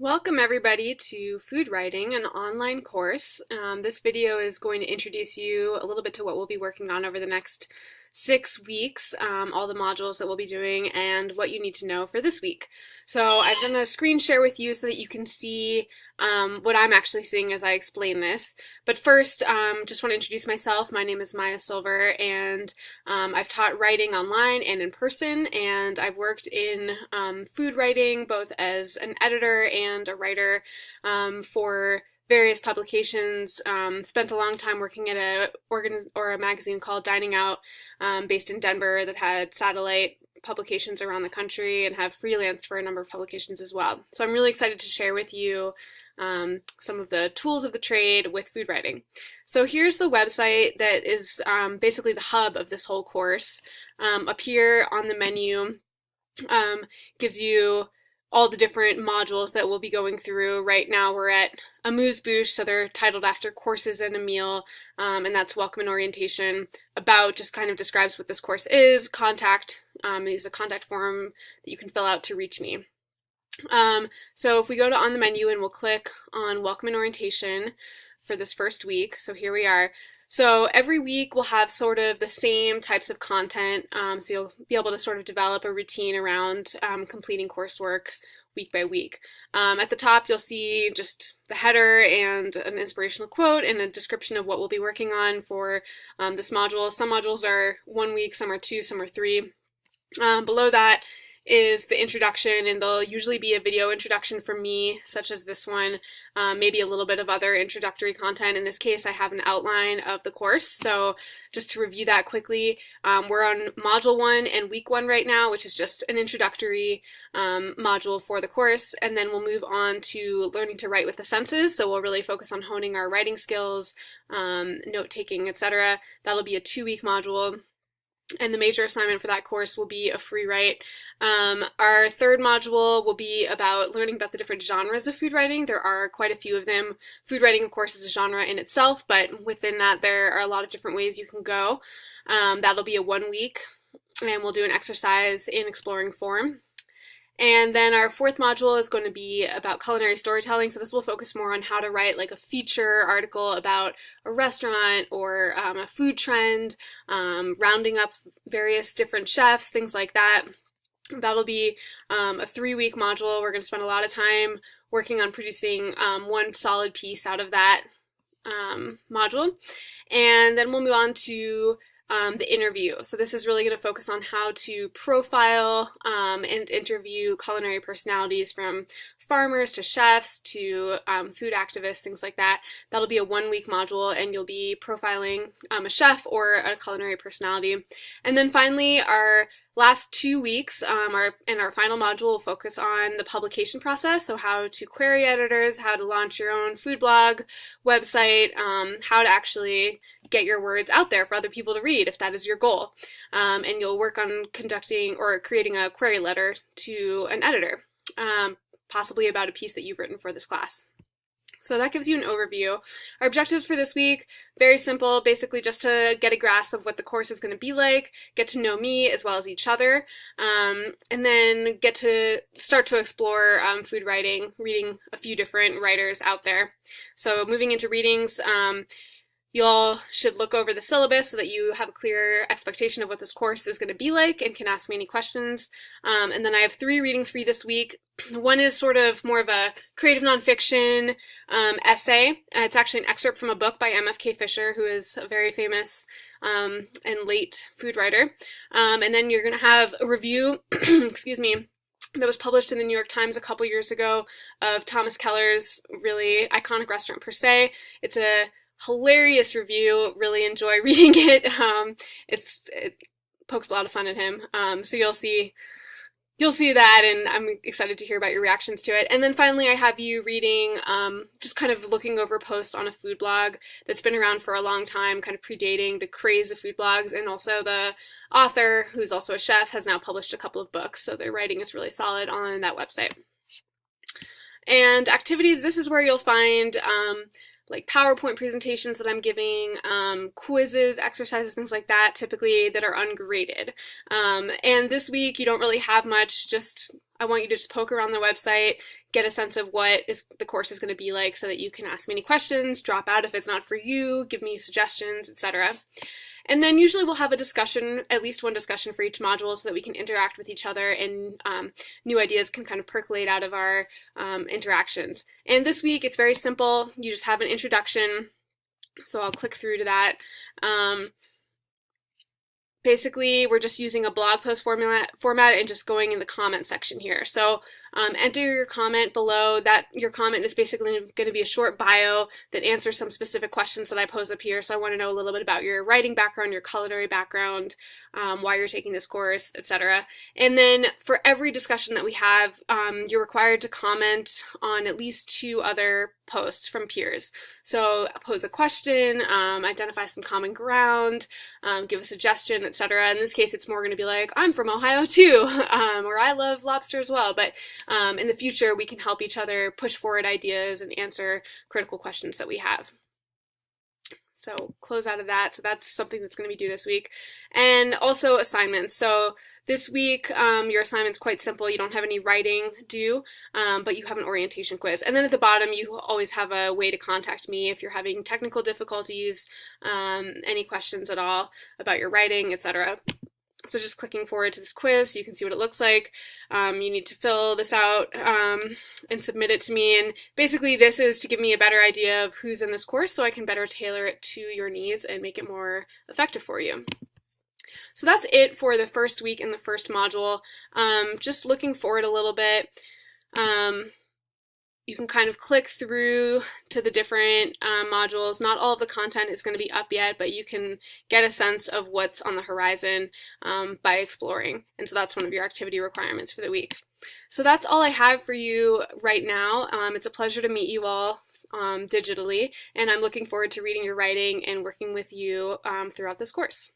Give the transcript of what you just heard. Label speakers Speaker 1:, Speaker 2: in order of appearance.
Speaker 1: Welcome everybody to Food Writing, an online course. This video is going to introduce you a little bit to what we'll be working on over the next 6 weeks, all the modules that we'll be doing, and what you need to know for this week. So I've done a screen share with you so that you can see what I'm actually seeing as I explain this. But first, just want to introduce myself. My name is Maya Silver, and I've taught writing online and in person, and I've worked in food writing both as an editor and a writer for various publications. Spent a long time working at a magazine called Dining Out, based in Denver, that had satellite publications around the country, and have freelanced for a number of publications as well. So I'm really excited to share with you some of the tools of the trade with food writing. So here's the website that is basically the hub of this whole course. Up here on the menu gives you all the different modules that we'll be going through. Right now we're at amuse-bouche, so they're titled after courses and a meal, and that's welcome and orientation. About just kind of describes what this course is. Contact is a contact form that you can fill out to reach me. So if we go to on the menu and we'll click on welcome and orientation for this first week, so here we are. So every week we'll have sort of the same types of content, so you'll be able to sort of develop a routine around completing coursework week by week. At the top you'll see just the header and an inspirational quote and a description of what we'll be working on for this module. Some modules are 1 week, some are 2, some are 3. Below that is the introduction, and there'll usually be a video introduction from me, such as this one, maybe a little bit of other introductory content. In this case, I have an outline of the course, so just to review that quickly, we're on Module 1 and Week 1 right now, which is just an introductory module for the course, and then we'll move on to learning to write with the senses, so we'll really focus on honing our writing skills, note-taking, etc. That'll be a 2-week module. And the major assignment for that course will be a free write. Our third module will be about learning about the different genres of food writing. There are quite a few of them. Food writing, of course, is a genre in itself, but within that there are a lot of different ways you can go. That'll be a 1 week, and we'll do an exercise in exploring form. And then our fourth module is going to be about culinary storytelling. So this will focus more on how to write like a feature article about a restaurant or a food trend, rounding up various different chefs, things like that. That'll be a 3-week module. We're going to spend a lot of time working on producing one solid piece out of that module. And then we'll move on to the interview. So this is really going to focus on how to profile and interview culinary personalities, from farmers to chefs to food activists, things like that. That'll be a 1-week module, and you'll be profiling a chef or a culinary personality. And then finally, our last 2 weeks, our final module will focus on the publication process, so how to query editors, how to launch your own food blog, website, how to actually get your words out there for other people to read if that is your goal. And you'll work on conducting or creating a query letter to an editor, possibly about a piece that you've written for this class. So that gives you an overview. Our objectives for this week, very simple, basically just to get a grasp of what the course is going to be like, get to know me as well as each other, and then get to start to explore food writing, reading a few different writers out there. So moving into readings, you all should look over the syllabus so that you have a clear expectation of what this course is going to be like and can ask me any questions. And then I have 3 readings for you this week. One is sort of more of a creative nonfiction essay. It's actually an excerpt from a book by MFK Fisher, who is a very famous and late food writer. And then you're going to have a review, excuse me, that was published in the New York Times a couple years ago of Thomas Keller's really iconic restaurant, Per Se. It's a hilarious review. Really enjoy reading it. It pokes a lot of fun at him. So you'll see that, and I'm excited to hear about your reactions to it. And then finally, I have you reading, just kind of looking over posts on a food blog that's been around for a long time, kind of predating the craze of food blogs, and also the author, who's also a chef, has now published a couple of books, so their writing is really solid on that website. And activities, this is where you'll find like PowerPoint presentations that I'm giving, quizzes, exercises, things like that, typically that are ungraded. And this week you don't really have much, just I want you to just poke around the website, get a sense of what the course is going to be like so that you can ask me any questions, drop out if it's not for you, give me suggestions, etc. And then usually we'll have a discussion, at least one discussion for each module so that we can interact with each other and new ideas can kind of percolate out of our interactions. And this week it's very simple. You just have an introduction. So I'll click through to that. Basically, we're just using a blog post format and just going in the comment section here. So enter your comment below. Your comment is basically going to be a short bio that answers some specific questions that I pose up here. So I want to know a little bit about your writing background, your culinary background, why you're taking this course, etc. And then for every discussion that we have, you're required to comment on at least 2 other posts from peers. So pose a question, identify some common ground, give a suggestion, etc. In this case, it's more going to be like, I'm from Ohio too, or I love lobster as well. But in the future, we can help each other push forward ideas and answer critical questions that we have. So close out of that. So that's something that's going to be due this week. And also assignments. So this week, your assignment's quite simple. You don't have any writing due, but you have an orientation quiz. And then at the bottom, you always have a way to contact me if you're having technical difficulties, any questions at all about your writing, etc. So just clicking forward to this quiz so you can see what it looks like. You need to fill this out and submit it to me. And basically this is to give me a better idea of who's in this course so I can better tailor it to your needs and make it more effective for you. So that's it for the first week in the first module. Just looking forward a little bit. You can kind of click through to the different modules. Not all of the content is going to be up yet, but you can get a sense of what's on the horizon by exploring. And so that's one of your activity requirements for the week. So that's all I have for you right now. It's a pleasure to meet you all digitally, and I'm looking forward to reading your writing and working with you throughout this course.